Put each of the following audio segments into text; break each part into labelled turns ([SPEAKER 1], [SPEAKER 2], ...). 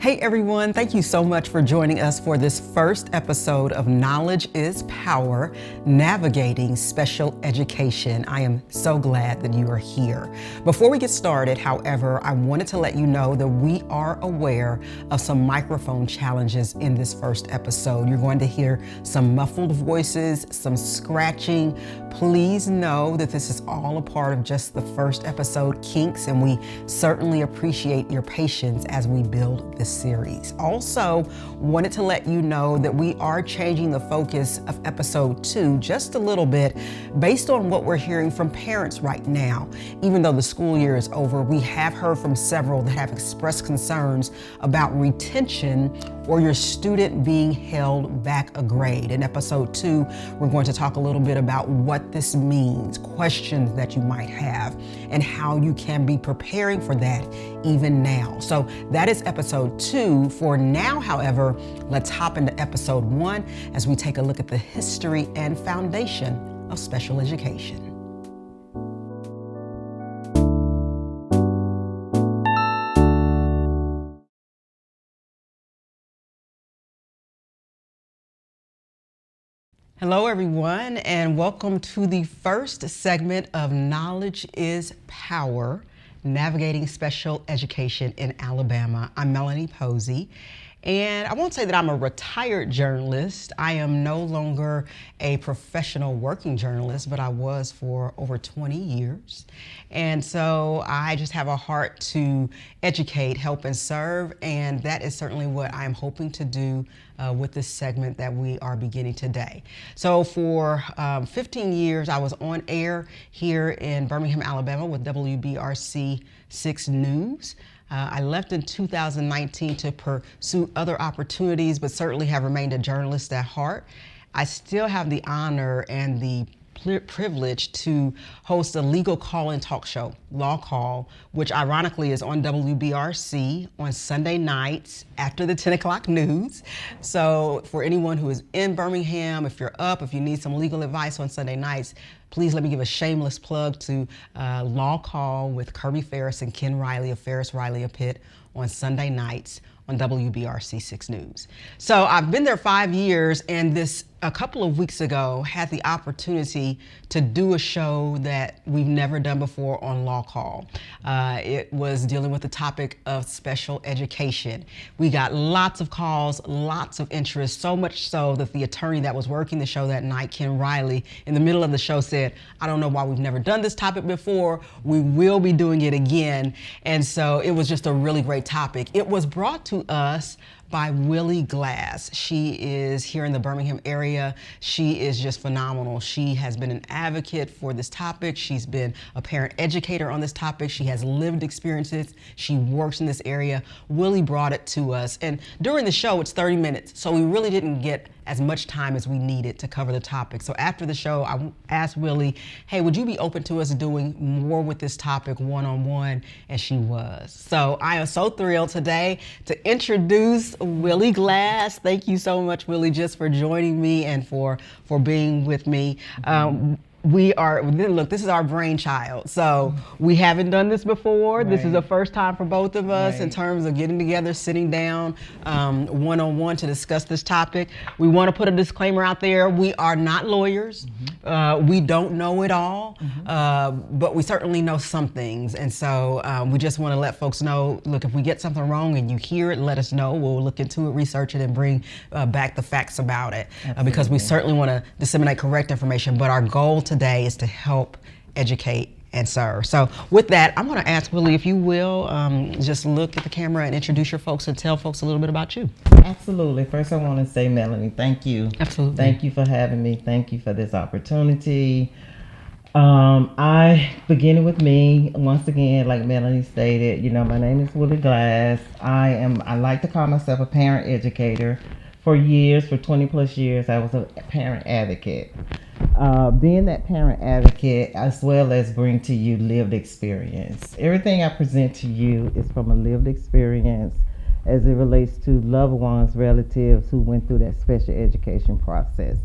[SPEAKER 1] Hey everyone, thank you so much for joining us for this first episode of Knowledge is Power, Navigating Special Education. I am so glad that you are here. Before we get started, however, I wanted to let you know that we are aware of some microphone challenges in this first episode. You're going to hear some muffled voices, some scratching. Please know that this is all a part of just the first episode, Kinks, and we certainly appreciate your patience as we build this series. Also, wanted to let you know that we are changing the focus of episode 2 just a little bit based on what we're hearing from parents right now. Even though the school year is over, we have heard from several that have expressed concerns about retention or your student being held back a grade. In episode 2, we're going to talk a little bit about what this means, questions that you might have, and how you can be preparing for that even now. So that is episode 2. For now, however, let's hop into episode 1 as we take a look at the history and foundation of special education. Hello everyone, and welcome to the first segment of Knowledge is Power, Navigating Special Education in Alabama. I'm Melanie Posey, and I won't say that I'm a retired journalist. I am no longer a professional working journalist, but I was for over 20 years. And so I just have a heart to educate, help, and serve, and that is certainly what I'm hoping to do with this segment that we are beginning today. So for 15 years, I was on air here in Birmingham, Alabama with WBRC 6 News. I left in 2019 to pursue other opportunities, but certainly have remained a journalist at heart. I still have the honor and the privilege to host a legal call-in talk show, Law Call, which ironically is on WBRC on Sunday nights after the 10 o'clock news. So for anyone who is in Birmingham, if you're up, if you need some legal advice on Sunday nights, please let me give a shameless plug to Law Call with Kirby Ferris and Ken Riley of Ferris Riley Pitt on Sunday nights on WBRC 6 News. So I've been there 5 years, and a couple of weeks ago had the opportunity to do a show that we've never done before on Law Call. It was dealing with the topic of special education. We got lots of calls, lots of interest, so much so that the attorney that was working the show that night, Ken Riley, in the middle of the show said, "I don't know why we've never done this topic before. We will be doing it again." And so it was just a really great topic. It was brought to us by Willie Glass. She is here in the Birmingham area. She is just phenomenal. She has been an advocate for this topic. She's been a parent educator on this topic. She has lived experiences. She works in this area. Willie brought it to us. And during the show, it's 30 minutes. So we really didn't get as much time as we needed to cover the topic. So after the show, I asked Willie, hey, would you be open to us doing more with this topic one-on-one? And she was. So I am so thrilled today to introduce Willie Glass. Thank you so much, Willie, just for joining me and for being with me. Look, this is our brainchild. So we haven't done this before. Right. This is the first time for both of us in terms of getting together, sitting down one-on-one to discuss this topic. We want to put a disclaimer out there. We are not lawyers. We don't know it all, but we certainly know some things. And so we just want to let folks know, look, if we get something wrong and you hear it, let us know. We'll look into it, research it, and bring back the facts about it because we certainly want to disseminate correct information. But our goal today is to help educate and serve. So with that, I'm going to ask Willie, if you will, just look at the camera and introduce your folks and tell folks a little bit about you.
[SPEAKER 2] Absolutely. First, I want to say, Melanie, thank you.
[SPEAKER 1] Absolutely.
[SPEAKER 2] Thank you for having me. Thank you for this opportunity. Beginning with me, once again, like Melanie stated, my name is Willie Glass. I like to call myself a parent educator. For 20 plus years, I was a parent advocate. Being that parent advocate, as well as bring to you lived experience. Everything I present to you is from a lived experience as it relates to loved ones, relatives who went through that special education process.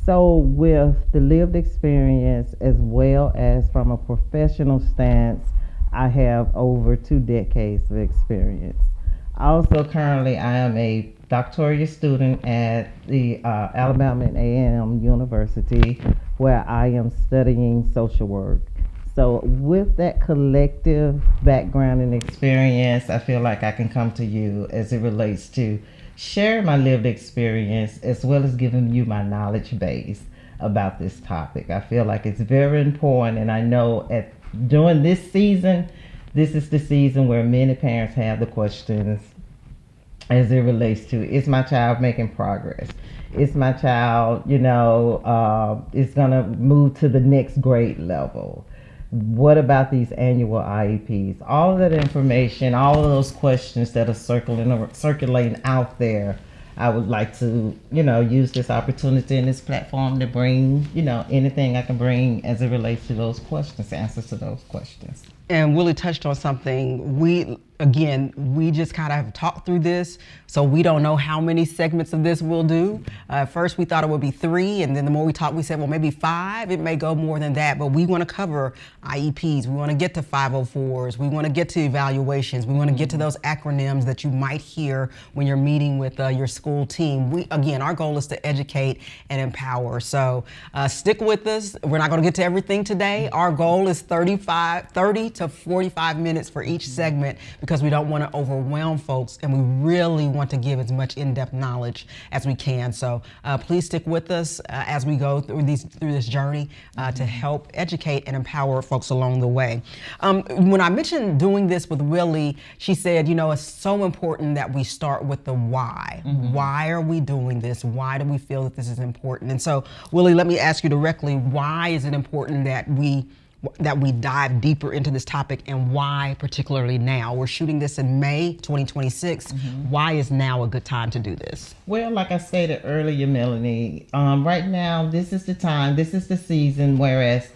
[SPEAKER 2] So with the lived experience, as well as from a professional stance, I have over 2 decades of experience. Also, currently, I am a doctoral student at the Alabama A&M University, where I am studying social work. So, with that collective background and experience, I feel like I can come to you as it relates to sharing my lived experience as well as giving you my knowledge base about this topic. I feel like it's very important, and I know during this season, this is the season where many parents have the questions as it relates to, is my child making progress? Is my child, is going to move to the next grade level? What about these annual IEPs? All of that information, all of those questions that are circulating out there, I would like to, use this opportunity and this platform to bring, anything I can bring as it relates to those questions, answers to those questions.
[SPEAKER 1] And Willie touched on something. We just kind of have talked through this, so we don't know how many segments of this we'll do. First, we thought it would be 3, and then the more we talked, we said, well, maybe 5. It may go more than that, but we want to cover IEPs. We want to get to 504s. We want to get to evaluations. We want to get to those acronyms that you might hear when you're meeting with your school team. Our goal is to educate and empower. So stick with us. We're not going to get to everything today. Our goal is 30 to 45 minutes for each segment, because we don't want to overwhelm folks, and we really want to give as much in-depth knowledge as we can. So please stick with us as we go through this journey to help educate and empower folks along the way. When I mentioned doing this with Willie, she said, it's so important that we start with the why. Mm-hmm. Why are we doing this? Why do we feel that this is important? And so, Willie, let me ask you directly, why is it important that we dive deeper into this topic, and why particularly now? We're shooting this in May 2026. Mm-hmm. Why is now a good time to do this?
[SPEAKER 2] Well, like I stated earlier, Melanie, right now, this is the time, this is the season, whereas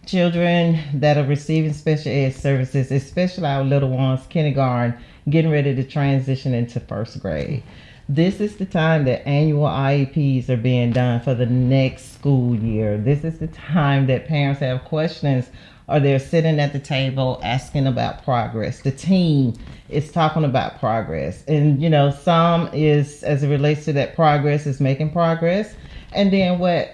[SPEAKER 2] children that are receiving special ed services, especially our little ones, kindergarten, getting ready to transition into first grade. This is the time that annual IEPs are being done for the next school year. This is the time that parents have questions, or they're sitting at the table asking about progress. The team is talking about progress. And, some is, as it relates to that progress, is making progress. And then what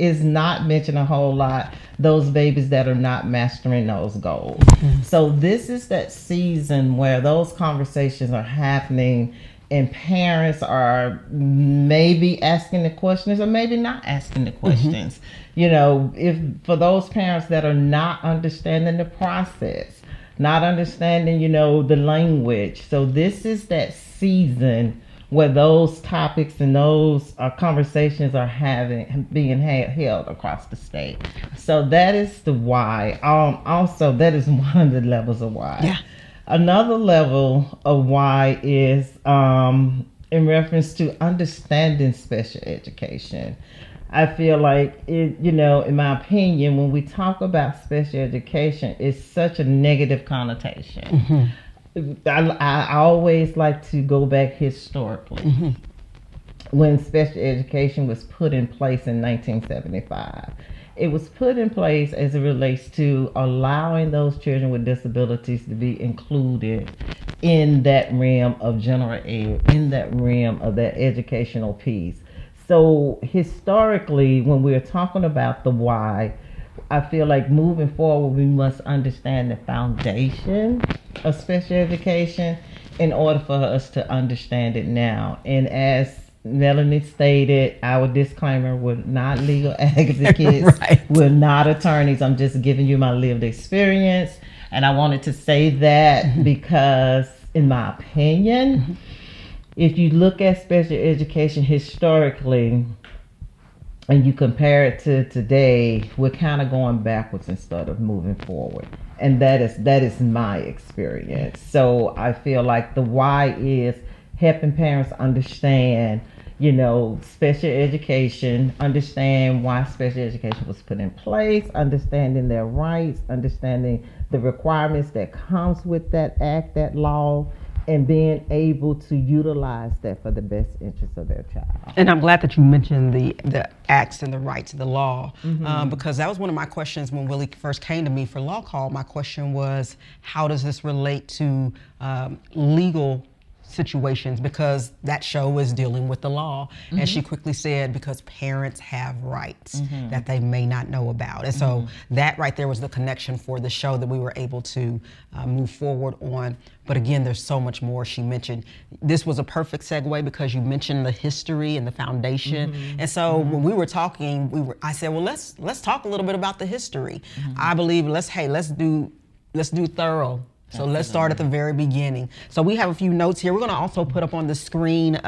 [SPEAKER 2] is not mentioned a whole lot, those babies that are not mastering those goals. Mm-hmm. So this is that season where those conversations are happening, and parents are maybe asking the questions or maybe not asking the questions. Mm-hmm. If for those parents that are not understanding the process, not understanding, the language. So this is that season where those topics and those conversations are being held across the state. So that is the why. Also, that is one of the levels of why. Yeah. Another level of why is in reference to understanding special education. I feel like it, in my opinion, when we talk about special education, it's such a negative connotation. Mm-hmm. I always like to go back historically. Mm-hmm. When special education was put in place in 1975. It was put in place as it relates to allowing those children with disabilities to be included in that realm of general ed, in that realm of that educational piece. So historically, when we're talking about the why, I feel like moving forward, we must understand the foundation of special education in order for us to understand it now. And as Melanie stated, our disclaimer, we're not legal advocates. Right. We're not attorneys. I'm just giving you my lived experience. And I wanted to say that because, in my opinion, if you look at special education historically and you compare it to today, we're kind of going backwards instead of moving forward. And that is my experience. So I feel like the why is helping parents understand, special education, understand why special education was put in place, understanding their rights, understanding the requirements that comes with that act, that law, and being able to utilize that for the best interest of their child.
[SPEAKER 1] And I'm glad that you mentioned the acts and the rights of the law, because that was one of my questions when Willie first came to me for Law Call. My question was, how does this relate to legal situations, because that show was dealing with the law. And she quickly said, because parents have rights that they may not know about. And so that right there was the connection for the show that we were able to move forward on. But again, there's so much more. She mentioned, this was a perfect segue because you mentioned the history and the foundation. And so when we were talking, I said, well, let's talk a little bit about the history. I believe let's do thorough. So let's start at the very beginning. So we have a few notes here. We're going to also put up on the screen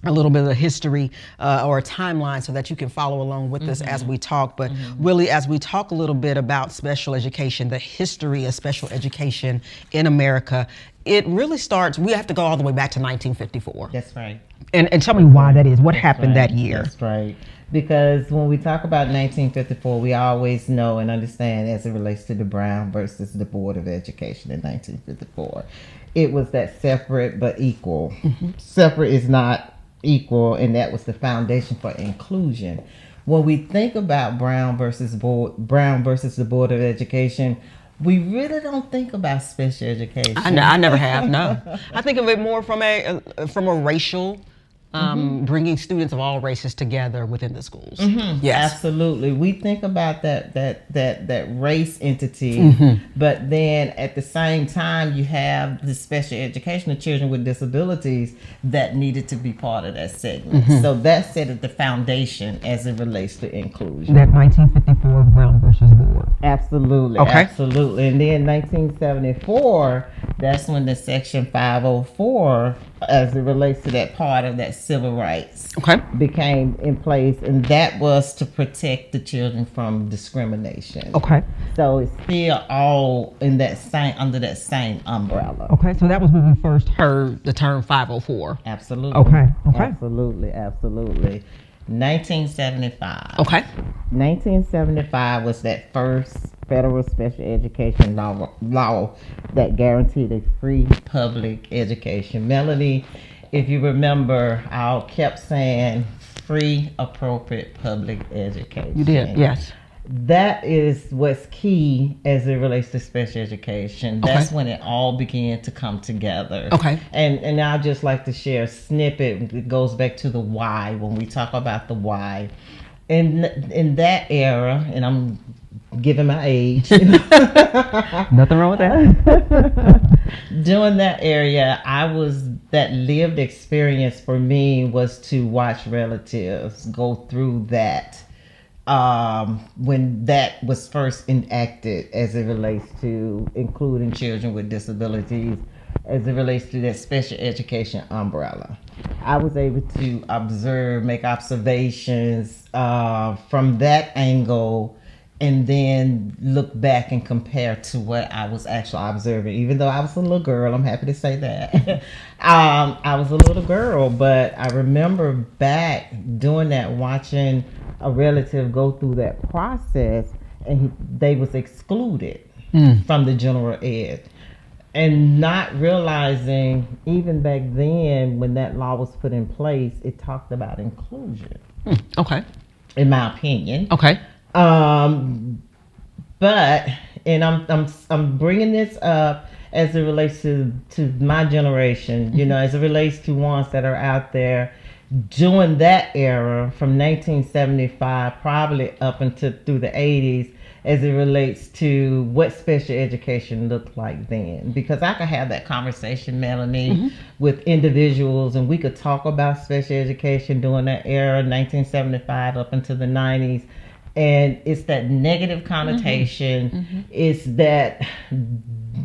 [SPEAKER 1] a little bit of the history or a timeline so that you can follow along with us as we talk. But Willie, as we talk a little bit about special education, the history of special education in America, it really starts, we have to go all the way back to 1954.
[SPEAKER 2] That's right.
[SPEAKER 1] And tell me why that is. What happened that year?
[SPEAKER 2] That's right. Because when we talk about 1954, we always know and understand as it relates to the Brown versus the Board of Education in 1954. It was that separate but equal. Separate is not equal, and that was the foundation for inclusion. When we think about Brown versus the Board of Education, we really don't think about special education.
[SPEAKER 1] I never have, no. I think of it more from a racial, bringing students of all races together within the schools. Yes,
[SPEAKER 2] absolutely. We think about that race entity, but then at the same time, you have the special education of children with disabilities that needed to be part of that segment. So that set the foundation as it relates to inclusion.
[SPEAKER 1] That 1954 Brown versus Board.
[SPEAKER 2] Absolutely, absolutely. And then 1974, that's when the Section 504, as it relates to that part of that civil rights, became in place, and that was to protect the children from discrimination. So it's still all in that under that same umbrella.
[SPEAKER 1] So that was when we first heard the term 504.
[SPEAKER 2] Absolutely. Absolutely. 1975. 1975 was that first federal special education law that guaranteed a free public education. Melanie, if you remember, I kept saying free, appropriate public education.
[SPEAKER 1] You did, yes.
[SPEAKER 2] That is what's key as it relates to special education. That's when it all began to come together. And I'd just like to share a snippet. It goes back to the why, when we talk about the why. In that era, and I'm giving my age.
[SPEAKER 1] Nothing wrong with that.
[SPEAKER 2] During that area, that lived experience for me was to watch relatives go through that. When that was first enacted as it relates to including children with disabilities, as it relates to that special education umbrella. I was able to make observations from that angle, and then look back and compare to what I was actually observing. Even though I was a little girl, I'm happy to say that. I was a little girl, but I remember back doing that, watching a relative go through that process, and they was excluded from the general ed. And not realizing, even back then, when that law was put in place, it talked about inclusion. In my opinion. But, and I'm bringing this up as it relates to my generation, you know, as it relates to ones that are out there during that era from 1975 probably up until through the 80s, as it relates to what special education looked like then. Because I could have that conversation, Melanie, with individuals, and we could talk about special education during that era, 1975 up until the 90s. And it's that negative connotation. It's that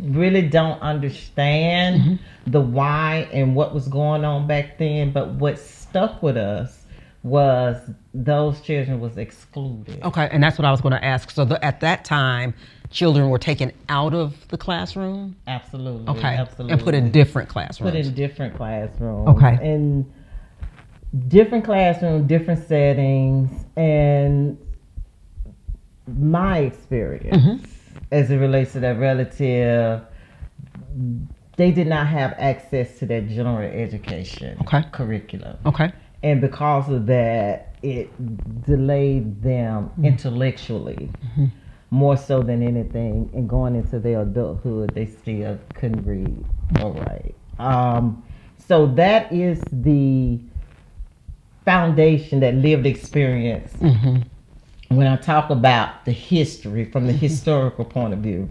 [SPEAKER 2] really don't understand the why and what was going on back then. But what stuck with us was those children was excluded.
[SPEAKER 1] And that's what I was going to ask. So at that time, children were taken out of the classroom?
[SPEAKER 2] Absolutely. Absolutely.
[SPEAKER 1] And put in different classrooms?
[SPEAKER 2] Put in different classrooms. And different classrooms, different settings. And my experience as it relates to that relative, they did not have access to that general education curriculum. And because of that, it delayed them intellectually more so than anything. And going into their adulthood, they still couldn't read or write. So that is the foundation, that lived experience. When I talk about the history from the historical point of view.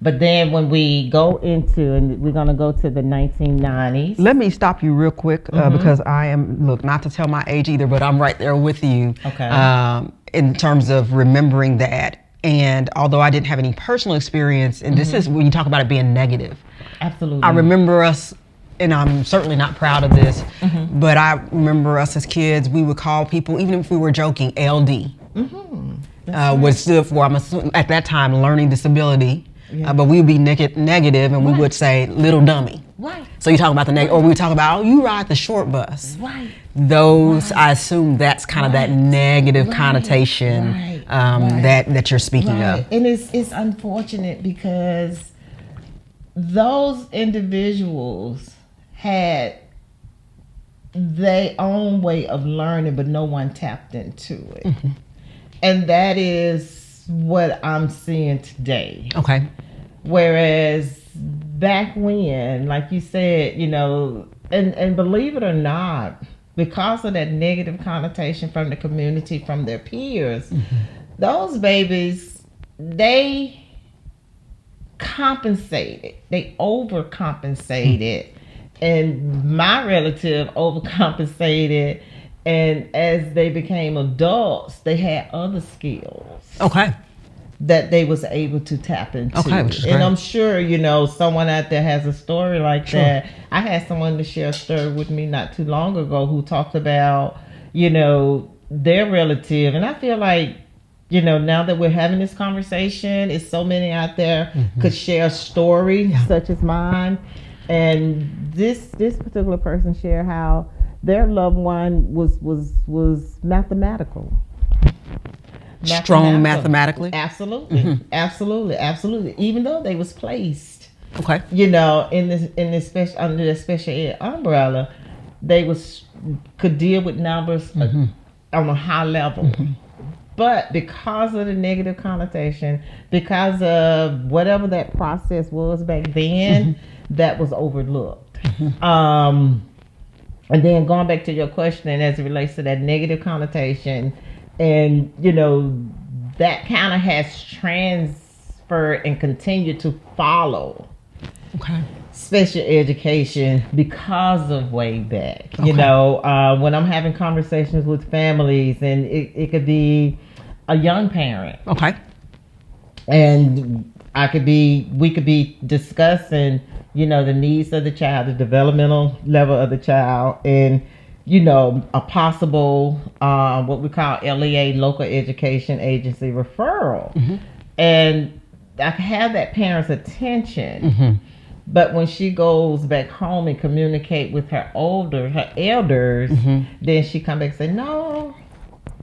[SPEAKER 2] But then when we go into, and we're going to go to the 1990s.
[SPEAKER 1] Let me stop you real quick because I am, look, not to tell my age either, but I'm right there with you.
[SPEAKER 2] Okay.
[SPEAKER 1] In terms of remembering that. And although I didn't have any personal experience, and this is when you talk about it being negative.
[SPEAKER 2] Absolutely.
[SPEAKER 1] I remember us, and I'm certainly not proud of this, but I remember us as kids, we would call people, even if we were joking, LD. Which stood for, I'm assuming, at that time, learning disability. But we would be negative, and we would say little dummy.
[SPEAKER 2] Right.
[SPEAKER 1] So you talk about the negative, or we talk about, oh, you ride the short bus.
[SPEAKER 2] Right.
[SPEAKER 1] Those, I assume that's kind of that negative connotation that you're speaking of.
[SPEAKER 2] And it's unfortunate because those individuals had their own way of learning, but no one tapped into it. And that is what I'm seeing today.
[SPEAKER 1] Okay.
[SPEAKER 2] Whereas back when, like you said, you know, and believe it or not, because of that negative connotation from the community, from their peers, those babies, they compensated. They overcompensated. And my relative overcompensated. And as they became adults, they had other skills.
[SPEAKER 1] Okay.
[SPEAKER 2] That they was able to tap into.
[SPEAKER 1] Okay, which is great.
[SPEAKER 2] And I'm sure, you know, someone out there has a story like that. I had someone to share a story with me not too long ago who talked about, you know, their relative. And I feel like, you know, now that we're having this conversation, it's so many out there could share a story such as mine. And this particular person shared how their loved one was mathematical.
[SPEAKER 1] Strong mathematically?
[SPEAKER 2] Absolutely. Absolutely. Even though they was placed, you know, in this special, under the special ed umbrella, they could deal with numbers on a high level. But because of the negative connotation, because of whatever that process was back then, that was overlooked. And then going back to your question, and as it relates to that negative connotation, and, you know, that kind of has transferred and continued to follow special education because of way back. You know, when I'm having conversations with families, and it could be a young parent. And we could be discussing, you know, the needs of the child, the developmental level of the child, and, you know, a possible what we call LEA, local education agency referral. And I can have that parent's attention, but when she goes back home and communicate with her elders, then she come back and say, no,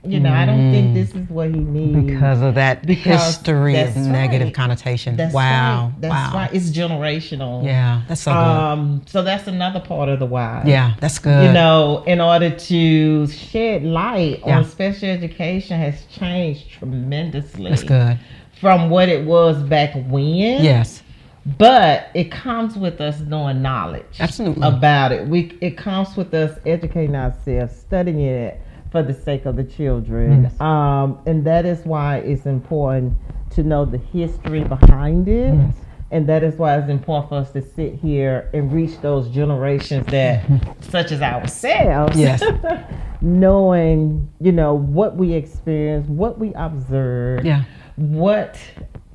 [SPEAKER 2] you know, I don't think this is what he needs.
[SPEAKER 1] Because of that history of negative connotation.
[SPEAKER 2] That's
[SPEAKER 1] wow.
[SPEAKER 2] Right. That's right. It's generational.
[SPEAKER 1] Yeah, that's so good.
[SPEAKER 2] So that's another part of the why.
[SPEAKER 1] Yeah, that's good.
[SPEAKER 2] You know, in order to shed light on special education has changed tremendously.
[SPEAKER 1] That's good.
[SPEAKER 2] From what it was back when.
[SPEAKER 1] Yes.
[SPEAKER 2] But it comes with us knowing knowledge.
[SPEAKER 1] Absolutely.
[SPEAKER 2] About it. It comes with us educating ourselves, studying it for the sake of the children.
[SPEAKER 1] Yes.
[SPEAKER 2] And that is why it's important to know the history behind it. Yes. And that is why it's important for us to sit here and reach those generations that, such as ourselves, knowing, you know, what we experienced, what we observed, what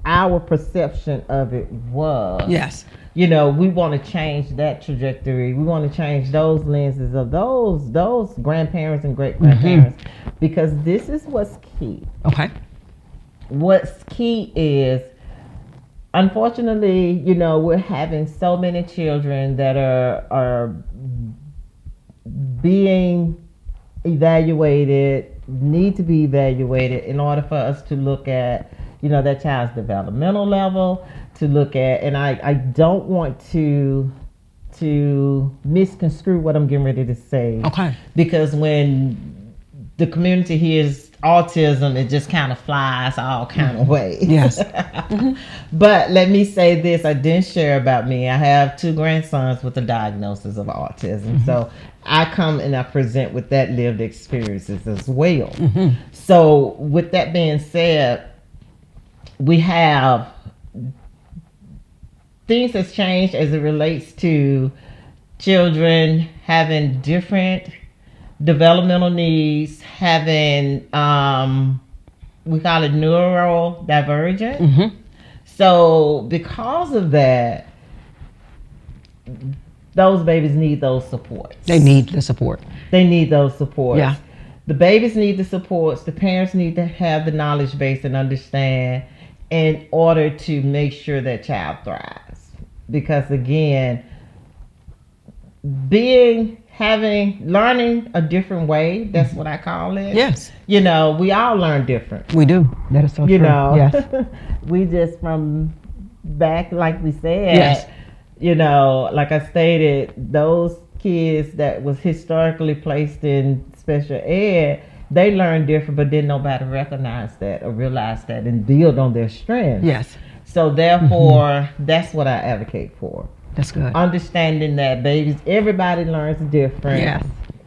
[SPEAKER 2] our perception of it was.
[SPEAKER 1] Yes.
[SPEAKER 2] You know, we want to change that trajectory. We want to change those lenses of those grandparents and great grandparents, because this is what's key. What's key is, unfortunately, you know, we're having so many children that are being evaluated, need to be evaluated in order for us to look at, you know, that child's developmental level, to look at, and I don't want to misconstrue what I'm getting ready to say. Because when the community hears autism, it just kind of flies all kind of ways.
[SPEAKER 1] Yes.
[SPEAKER 2] But let me say this, I didn't share about me. I have 2 grandsons with a diagnosis of autism. So I come and I present with that lived experiences as well. So with that being said, we have things that's changed as it relates to children having different developmental needs, having we call it neurodivergent. So because of that, those babies need those supports.
[SPEAKER 1] They need the support.
[SPEAKER 2] They need those supports.
[SPEAKER 1] Yeah.
[SPEAKER 2] The babies need the supports. The parents need to have the knowledge base and understand in order to make sure that child thrives. Because again, learning a different way, that's what I call it.
[SPEAKER 1] Yes.
[SPEAKER 2] You know, we all learn different.
[SPEAKER 1] We do. That is so
[SPEAKER 2] You
[SPEAKER 1] true.
[SPEAKER 2] know,
[SPEAKER 1] Yes.
[SPEAKER 2] we just from back, like we said,
[SPEAKER 1] Yes.
[SPEAKER 2] you know, like I stated, those kids that was historically placed in special ed, they learn different, but then nobody recognized that or realized that and build on their strengths.
[SPEAKER 1] Yes.
[SPEAKER 2] So therefore, that's what I advocate for.
[SPEAKER 1] That's good.
[SPEAKER 2] Understanding that babies, everybody learns different.
[SPEAKER 1] Yes.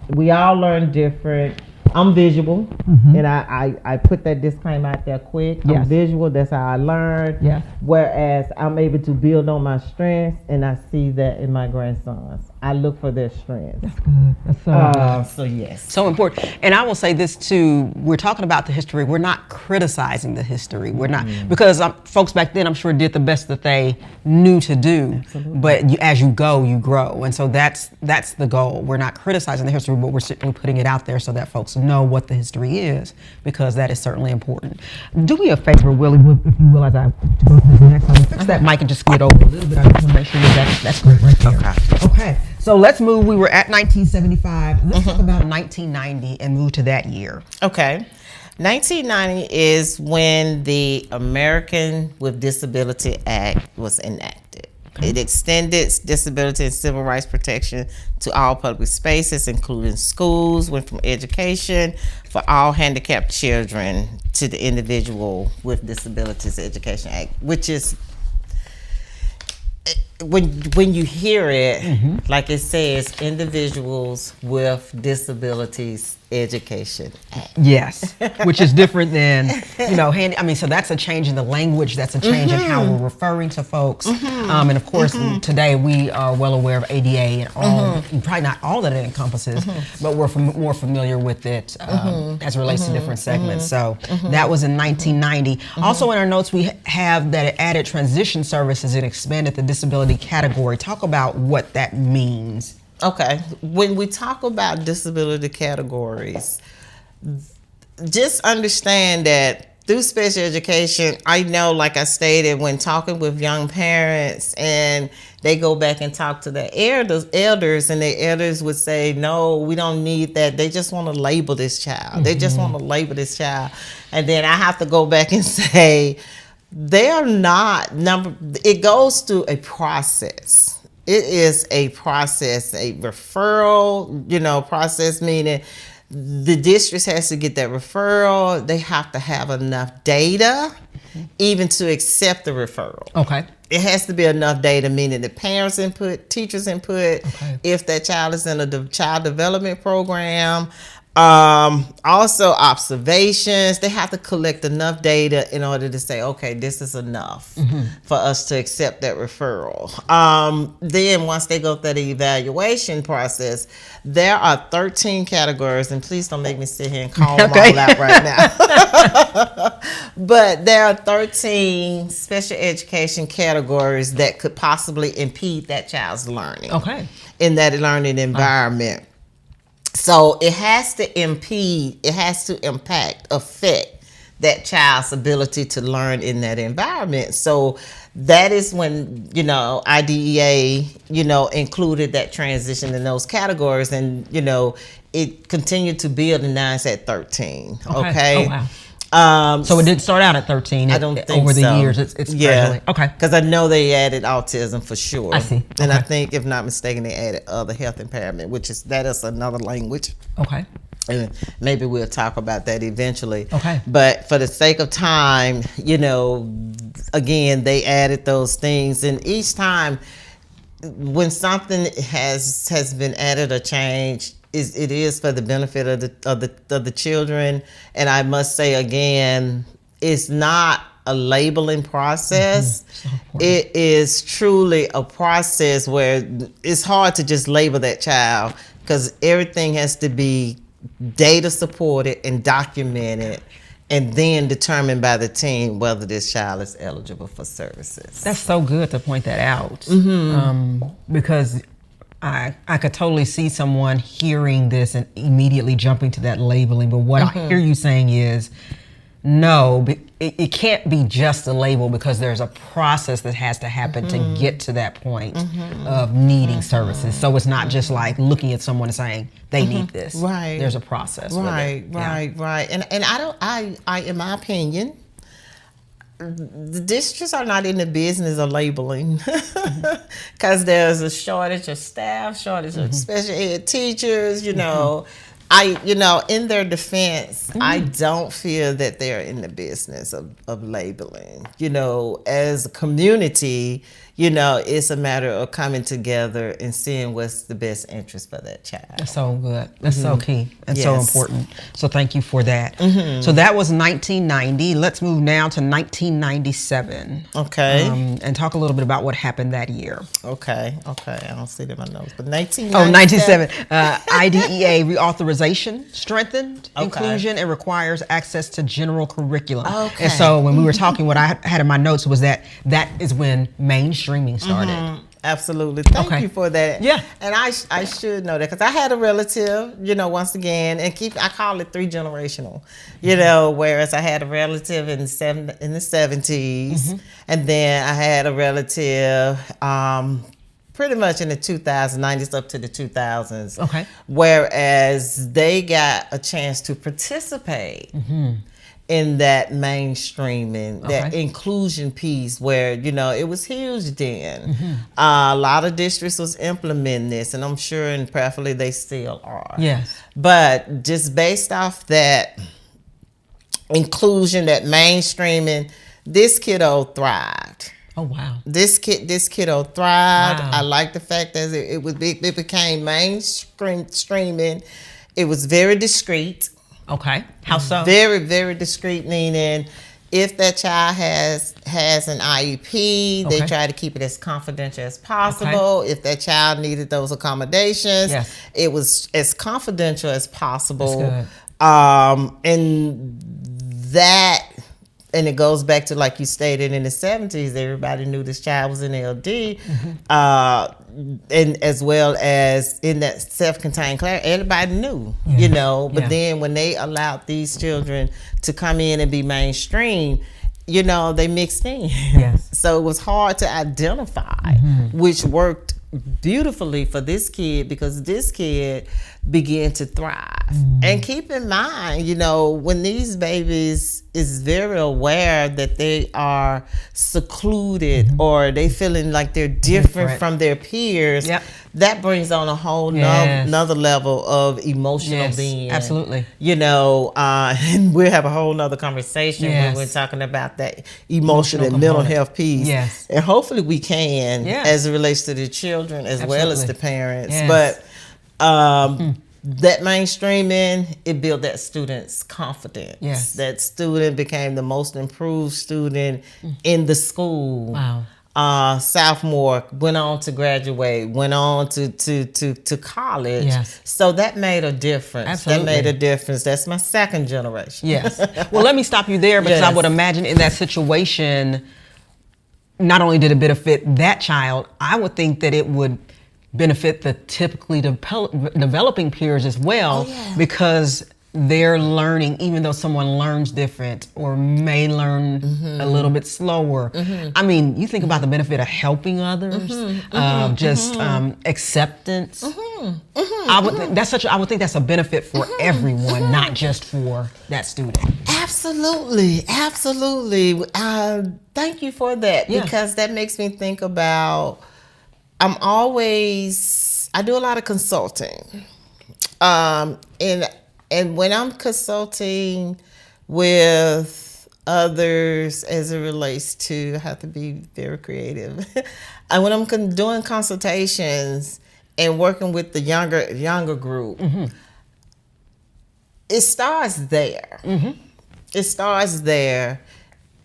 [SPEAKER 2] We all learn different. I'm visual, and I put that disclaimer out there quick.
[SPEAKER 1] Yes.
[SPEAKER 2] I'm visual. That's how I learn.
[SPEAKER 1] Yes.
[SPEAKER 2] Whereas I'm able to build on my strengths, and I see that in my grandsons. I look for their strengths.
[SPEAKER 1] That's good. That's so good.
[SPEAKER 2] So yes.
[SPEAKER 1] So important. And I will say this too, we're talking about the history. We're not criticizing the history. We're not, because folks back then, I'm sure, did the best that they knew to do.
[SPEAKER 2] Absolutely.
[SPEAKER 1] But as you go, you grow. And so that's the goal. We're not criticizing the history, but we're certainly putting it out there so that folks know what the history is, because that is certainly important. Do me a favor, Willie, if you will, as I go to this next one. Fix that mic and just scoot over a little bit. I just want to make sure that's great right there. Okay. So let's move. We were at 1975. Let's talk about 1990 and move to that year.
[SPEAKER 3] Okay. 1990 is when the American with Disability Act was enacted. It extended disability and civil rights protection to all public spaces, including schools, went from education for all handicapped children to the Individual with Disabilities Education Act, which is, when you hear it, like it says, Individuals with Disabilities Education Act.
[SPEAKER 1] Yes, which is different than, so that's a change in the language, that's a change in how we're referring to folks. And of course, today we are well aware of ADA and all, probably not all that it encompasses, but we're more familiar with it as it relates to different segments. So that was in 1990. Also in our notes, we have that it added transition services and expanded the disability category. Talk about what that means.
[SPEAKER 3] Okay, when we talk about disability categories, just understand that through special education, I know, like I stated, when talking with young parents and they go back and talk to their elders, and their elders would say, no, we don't need that. They just want to label this child. They just want to label this child. And then I have to go back and say, they're not it goes through a process. It is a process, a referral, process, meaning the district has to get that referral. They have to have enough data even to accept the referral.
[SPEAKER 1] Okay.
[SPEAKER 3] It has to be enough data, meaning the parents' input, teachers' input, if that child is in a child development program. Also observations. They have to collect enough data in order to say, okay, this is enough for us to accept that referral. Then once they go through the evaluation process, there are 13 categories, and please don't make me sit here and call them all out right now. But there are 13 special education categories that could possibly impede that child's learning in that learning environment. So it has to impede, it has to affect that child's ability to learn in that environment. So that is when, IDEA, included that transition in those categories, and, it continued to build, and now it's at 13. Okay.
[SPEAKER 1] Oh, wow. So it didn't start out at 13.
[SPEAKER 3] I don't think
[SPEAKER 1] over the
[SPEAKER 3] so.
[SPEAKER 1] years. It's gradually. Okay.
[SPEAKER 3] Because I know they added autism for sure.
[SPEAKER 1] I see.
[SPEAKER 3] And I think, if not mistaken, they added other health impairment, that is another language.
[SPEAKER 1] Okay.
[SPEAKER 3] And maybe we'll talk about that eventually.
[SPEAKER 1] Okay.
[SPEAKER 3] But for the sake of time, again, they added those things, and each time when something has been added or changed, it is for the benefit of the children. And I must say again, it's not a labeling process.
[SPEAKER 1] So
[SPEAKER 3] it is truly a process where it's hard to just label that child, because everything has to be data supported and documented, and then determined by the team whether this child is eligible for services.
[SPEAKER 1] That's so good to point that out, because I could totally see someone hearing this and immediately jumping to that labeling. But what I hear you saying is, no, it can't be just a label, because there's a process that has to happen to get to that point of needing services. So it's not just like looking at someone and saying they need this.
[SPEAKER 3] Right.
[SPEAKER 1] There's a process.
[SPEAKER 3] Right,
[SPEAKER 1] with it.
[SPEAKER 3] right. And I in my opinion, the districts are not in the business of labeling, because there's a shortage of staff, shortage of special ed teachers, in their defense, I don't feel that they're in the business of labeling. As a community, it's a matter of coming together and seeing what's the best interest for that child.
[SPEAKER 1] That's so good. That's so key and so
[SPEAKER 3] Yes.
[SPEAKER 1] important. So thank you for that. So that was 1990. Let's move now to 1997.
[SPEAKER 3] Okay.
[SPEAKER 1] And talk a little bit about what happened that year.
[SPEAKER 3] Okay. I don't see it in my notes, but 1997.
[SPEAKER 1] Oh, 97. IDEA reauthorization strengthened
[SPEAKER 3] Okay.
[SPEAKER 1] inclusion and requires access to general curriculum.
[SPEAKER 3] Okay.
[SPEAKER 1] And so when we were talking, what I had in my notes was that is when mainstreaming started.
[SPEAKER 3] Absolutely. Thank
[SPEAKER 1] Okay.
[SPEAKER 3] you for that.
[SPEAKER 1] Yeah.
[SPEAKER 3] And I should know that, because I had a relative, once again, and I call it 3-generational, whereas I had a relative in the 70s, and then I had a relative pretty much in the 90s up to the 2000s.
[SPEAKER 1] Okay.
[SPEAKER 3] Whereas they got a chance to participate in that mainstreaming, that
[SPEAKER 1] Okay.
[SPEAKER 3] inclusion piece, where it was huge then. A lot of districts was implementing this, and I'm sure, and prayerfully, they still are.
[SPEAKER 1] Yes.
[SPEAKER 3] But just based off that inclusion, that mainstreaming, this kiddo thrived.
[SPEAKER 1] Oh, wow.
[SPEAKER 3] This kiddo thrived.
[SPEAKER 1] Wow.
[SPEAKER 3] I like the fact that it became mainstreaming. It was very discreet.
[SPEAKER 1] Okay. How so?
[SPEAKER 3] Very, very discreet, meaning if that child has an IEP, they
[SPEAKER 1] Okay.
[SPEAKER 3] try to keep it as confidential as possible. If that child needed those accommodations,
[SPEAKER 1] Yes.
[SPEAKER 3] it was as confidential as possible.
[SPEAKER 1] That's good.
[SPEAKER 3] And it goes back to, like you stated, in the 70s, everybody knew this child was in LD, and as well as in that self-contained class, everybody knew, But then when they allowed these children to come in and be mainstream, they mixed in.
[SPEAKER 1] Yes.
[SPEAKER 3] So it was hard to identify, which worked beautifully for this kid, because this kid began to thrive. And keep in mind, when these babies is very aware that they are secluded or they feeling like they're different from their peers, that brings on a whole another level of emotional being.
[SPEAKER 1] Absolutely.
[SPEAKER 3] And we'll have a whole nother conversation when we're talking about that emotional and mental health piece.
[SPEAKER 1] Yes.
[SPEAKER 3] And hopefully we can, as it relates to the children as well as the parents. But that mainstreaming, it built that student's confidence.
[SPEAKER 1] Yes.
[SPEAKER 3] That student became the most improved student in the school.
[SPEAKER 1] Wow.
[SPEAKER 3] Sophomore, went on to graduate, went on to college.
[SPEAKER 1] Yes.
[SPEAKER 3] So that made a difference.
[SPEAKER 1] Absolutely.
[SPEAKER 3] That made a difference. That's my second generation.
[SPEAKER 1] Yes. Well, let me stop you there, because I would imagine in that situation, not only did it benefit that child, I would think that it would benefit the typically developing peers as well, because they're learning, even though someone learns different or may learn a little bit slower. I mean, you think about the benefit of helping others, acceptance. I would think that's a benefit for everyone, not just for that student.
[SPEAKER 3] Absolutely. Thank you for that, because that makes me think about, I do a lot of consulting. And And when I'm consulting with others as it relates to, I have to be very creative. And when I'm doing consultations and working with the younger group, it starts there. It starts there.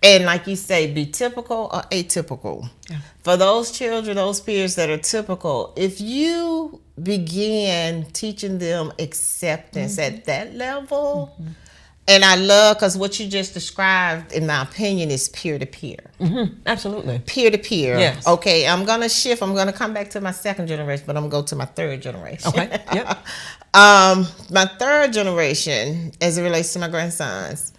[SPEAKER 3] And like you say, be typical or atypical. Yeah. For those children, those peers that are typical, if you begin teaching them acceptance at that level, and I love, because what you just described, in my opinion, is peer-to-peer.
[SPEAKER 1] Absolutely.
[SPEAKER 3] Peer-to-peer.
[SPEAKER 1] Yes.
[SPEAKER 3] Okay, I'm going to shift. I'm going to come back to my second generation, but I'm going to go to my third generation.
[SPEAKER 1] Okay, yep.
[SPEAKER 3] My third generation, as it relates to my grandsons,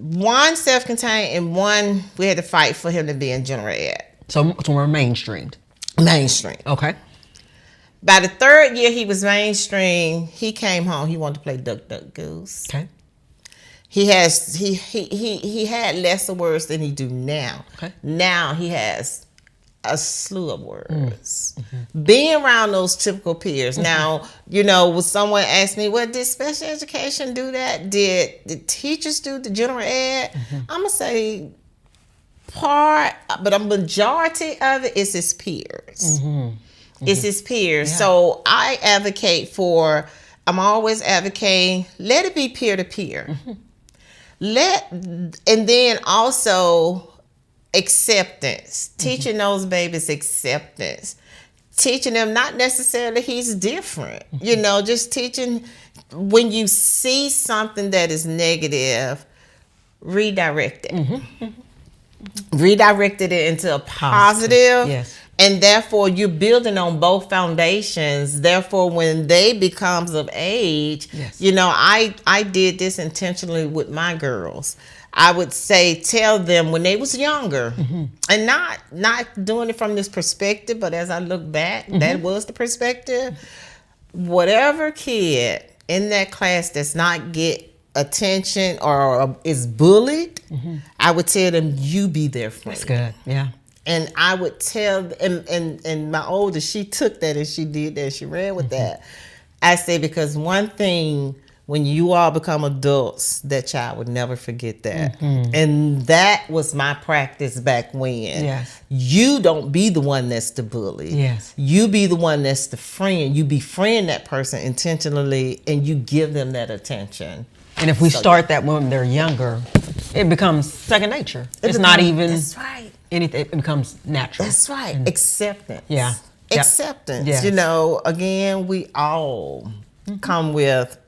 [SPEAKER 3] one self-contained and one we had to fight for him to be in general ed.
[SPEAKER 1] So we're mainstreamed.
[SPEAKER 3] Mainstream.
[SPEAKER 1] Okay.
[SPEAKER 3] By the third year he was mainstream, he came home. He wanted to play Duck Duck Goose.
[SPEAKER 1] Okay.
[SPEAKER 3] He had lesser words than he do now.
[SPEAKER 1] Okay.
[SPEAKER 3] Now he has a slew of words. Being around those typical peers. Now, when someone asked me, well, did special education do that? Did the teachers do the general ed? I'm going to say part, but a majority of it is his peers. It's his peers. Yeah. So I advocate I'm always advocating, let it be peer-to-peer. And then also acceptance, teaching those babies acceptance, teaching them not necessarily he's different, just teaching when you see something that is negative, redirect it. Redirected it into a positive.
[SPEAKER 1] Yes.
[SPEAKER 3] And therefore you're building on both foundations. Therefore, when they becomes of age, yes. I did this intentionally with my girls. I would say, tell them when they was younger, and not doing it from this perspective, but as I look back, that was the perspective. Whatever kid in that class does not get attention or is bullied, I would tell them, you be their friend.
[SPEAKER 1] That's good. Yeah.
[SPEAKER 3] And I would tell, and my oldest, she took that and she did that. She ran with that. I say, because one thing, when you all become adults, that child would never forget that. And that was my practice back when.
[SPEAKER 1] Yes.
[SPEAKER 3] You don't be the one that's the bully.
[SPEAKER 1] Yes.
[SPEAKER 3] You be the one that's the friend. You befriend that person intentionally and you give them that attention.
[SPEAKER 1] And if we start that when they're younger, it becomes second nature. It's not even anything. It becomes natural.
[SPEAKER 3] That's right. Acceptance.
[SPEAKER 1] Yeah.
[SPEAKER 3] Acceptance.
[SPEAKER 1] Yes.
[SPEAKER 3] Again, we all come with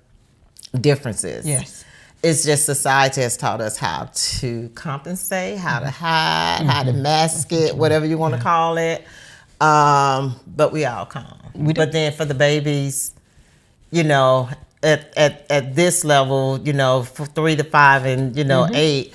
[SPEAKER 3] differences.
[SPEAKER 1] Yes.
[SPEAKER 3] It's just society has taught us how to compensate, how to hide, how to mask it, whatever you want to call it. But we all come. But then for the babies, at this level, for 3 to 5 and 8,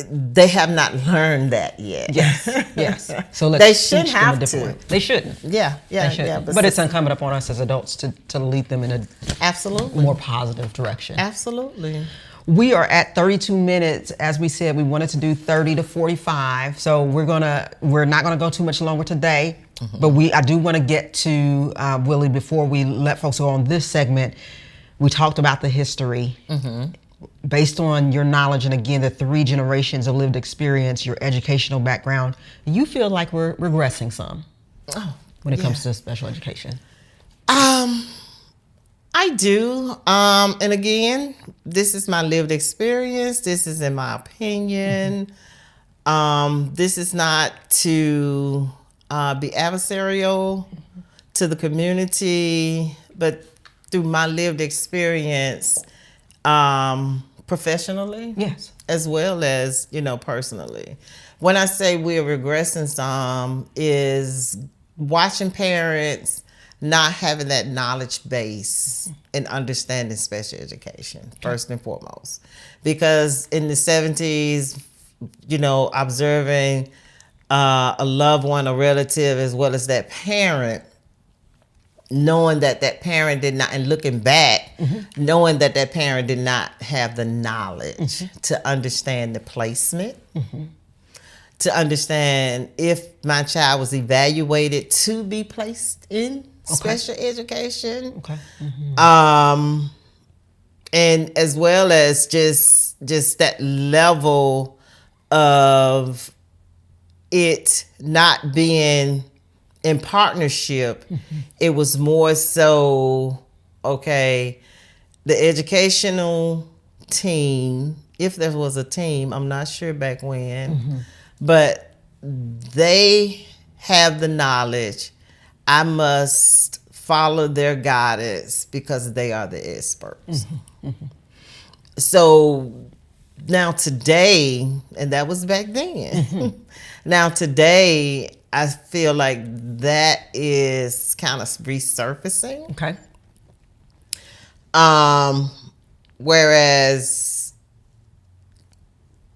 [SPEAKER 3] they have not learned that yet.
[SPEAKER 1] Yes. So
[SPEAKER 3] they shouldn't have
[SPEAKER 1] to. They shouldn't.
[SPEAKER 3] Yeah.
[SPEAKER 1] They shouldn't. But it's incumbent upon us as adults to lead them in a
[SPEAKER 3] absolutely
[SPEAKER 1] more positive direction.
[SPEAKER 3] Absolutely.
[SPEAKER 1] We are at 32 minutes. As we said, we wanted to do 30 to 45. So we're not gonna go too much longer today. But I do want to get to Willie before we let folks go on this segment. We talked about the history. Based on your knowledge, and again, the 3 generations of lived experience, your educational background, you feel like we're regressing some when it comes to special education.
[SPEAKER 3] I do. And again, this is my lived experience. This is in my opinion. This is not to be adversarial to the community, but through my lived experience, professionally,
[SPEAKER 1] yes,
[SPEAKER 3] as well as personally. When I say we're regressing some, is watching parents not having that knowledge base and understanding special education first and foremost, because in the 70s, observing a loved one, a relative, as well as that parent, knowing that parent did not, and looking back, knowing that parent did not have the knowledge to understand the placement, to understand if my child was evaluated to be placed in special education.
[SPEAKER 1] Okay.
[SPEAKER 3] And as well as just that level of it not being in partnership. It was more so, okay, the educational team, if there was a team, I'm not sure back when, but they have the knowledge. I must follow their guidance because they are the experts. So now today, and that was back then. Now today, I feel like that is kind of resurfacing.
[SPEAKER 1] Okay.
[SPEAKER 3] Whereas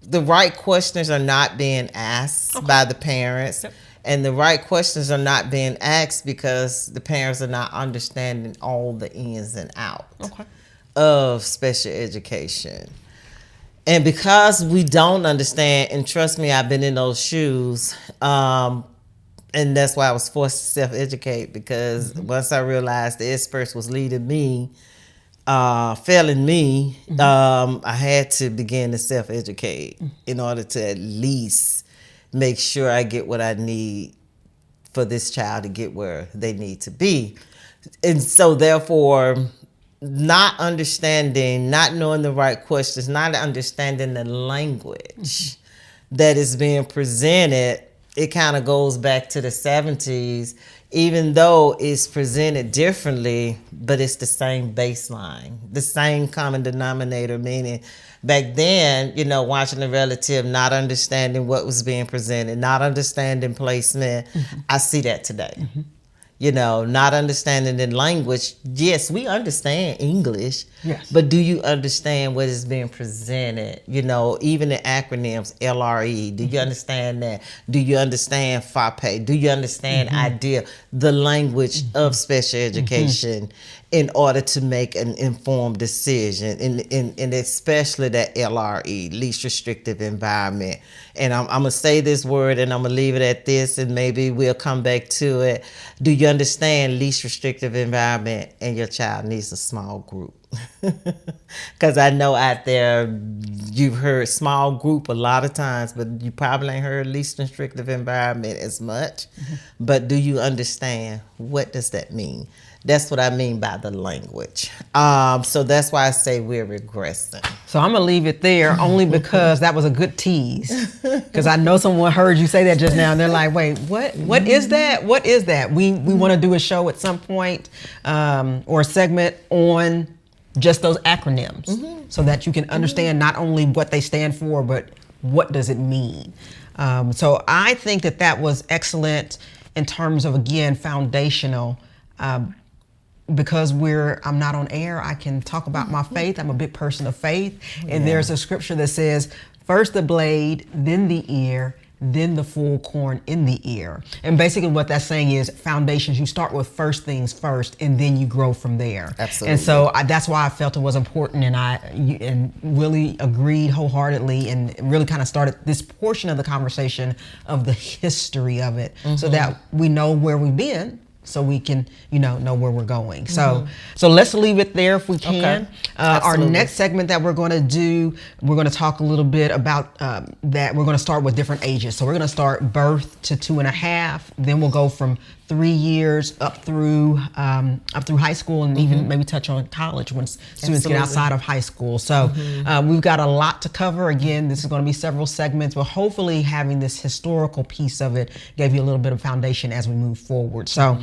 [SPEAKER 3] the right questions are not being asked by the parents.
[SPEAKER 1] Yep.
[SPEAKER 3] And the right questions are not being asked because the parents are not understanding all the ins and outs of special education. And because we don't understand, and trust me, I've been in those shoes, and that's why I was forced to self-educate, because once I realized the experts was leading me, failing me, I had to begin to self-educate in order to at least make sure I get what I need for this child to get where they need to be. And so therefore, not understanding, not knowing the right questions, not understanding the language that is being presented, it kind of goes back to the 70s, even though it's presented differently, but it's the same baseline, the same common denominator, meaning back then, you know, watching the relative, not understanding what was being presented, not understanding placement. I see that today. You know, not understanding the language. Yes, we understand English, but do you understand what is being presented? You know, even the acronyms, LRE, do you understand that? Do you understand FAPE? Do you understand IDEA, the language of special education, in order to make an informed decision, and especially that LRE, least restrictive environment. And I'm going to say this word and I'm going to leave it at this, and maybe we'll come back to it. Do you understand least restrictive environment, and your child needs a small group? Because I know out there you've heard small group a lot of times, but you probably ain't heard least restrictive environment as much. But do you understand, what does that mean? That's what I mean by the language. So that's why I say we're regressing.
[SPEAKER 1] So I'm gonna leave it there only because that was a good tease. Because I know someone heard you say that just now, and they're like, "Wait, what? What is that? What is that?" We want to do a show at some point, or a segment on just those acronyms, so that you can understand not only what they stand for, but what does it mean. So I think that was excellent in terms of, again, foundational. Because I'm not on air, I can talk about my faith. I'm a big person of faith. And there's a scripture that says, first the blade, then the ear, then the full corn in the ear. And basically what that's saying is foundations, you start with first things first, and then you grow from there.
[SPEAKER 3] Absolutely.
[SPEAKER 1] And so that's why I felt it was important, and Willie agreed wholeheartedly, and really kind of started this portion of the conversation of the history of it, so that we know where we've been, so we can, know where we're going. So let's leave it there if we can. Our next segment that we're going to do, we're going to talk a little bit about that. We're going to start with different ages. So we're going to start birth to 2.5. Then we'll go from 3 years up through high school, and even maybe touch on college when students get outside of high school. So we've got a lot to cover. Again, this is going to be several segments, but hopefully having this historical piece of it gave you a little bit of foundation as we move forward. So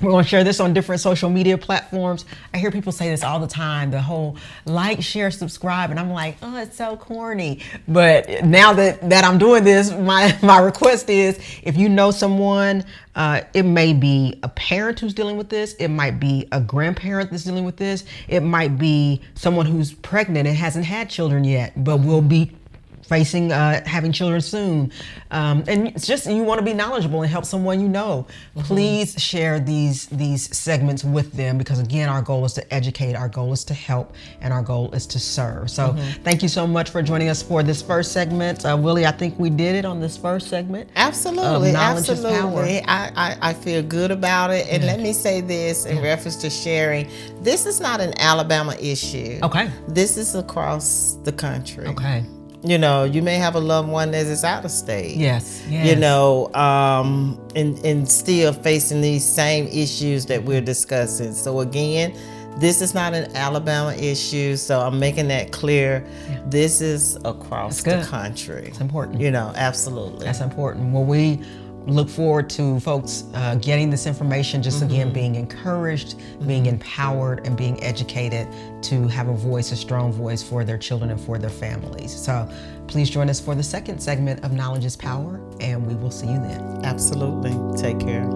[SPEAKER 1] we're going to share this on different social media platforms. I hear people say this all the time, the whole like, share, subscribe, and I'm like, oh, it's so corny. But now that I'm doing this, my request is, if you know someone, it may be a parent who's dealing with this, it might be a grandparent that's dealing with this, it might be someone who's pregnant and hasn't had children yet, but will be facing having children soon, and it's just you want to be knowledgeable and help someone you know, please share these segments with them, because again, our goal is to educate, our goal is to help, and our goal is to serve. So thank you so much for joining us for this first segment. Willie, I think we did it on this first segment.
[SPEAKER 3] Absolutely,
[SPEAKER 1] Knowledge is power.
[SPEAKER 3] I feel good about it. And let me say this in reference to sharing. This is not an Alabama issue.
[SPEAKER 1] Okay.
[SPEAKER 3] This is across the country.
[SPEAKER 1] Okay.
[SPEAKER 3] You know, you may have a loved one that is out of state.
[SPEAKER 1] Yes.
[SPEAKER 3] You know, and still facing these same issues that we're discussing. So again, this is not an Alabama issue. So I'm making that clear. Yeah. This is across the country.
[SPEAKER 1] It's important.
[SPEAKER 3] You know, absolutely.
[SPEAKER 1] That's important. Well, we look forward to folks getting this information, just again being encouraged, being empowered, and being educated to have a voice, a strong voice for their children and for their families. So please join us for the second segment of Knowledge is Power, and we will see you then.
[SPEAKER 3] Absolutely. Take care.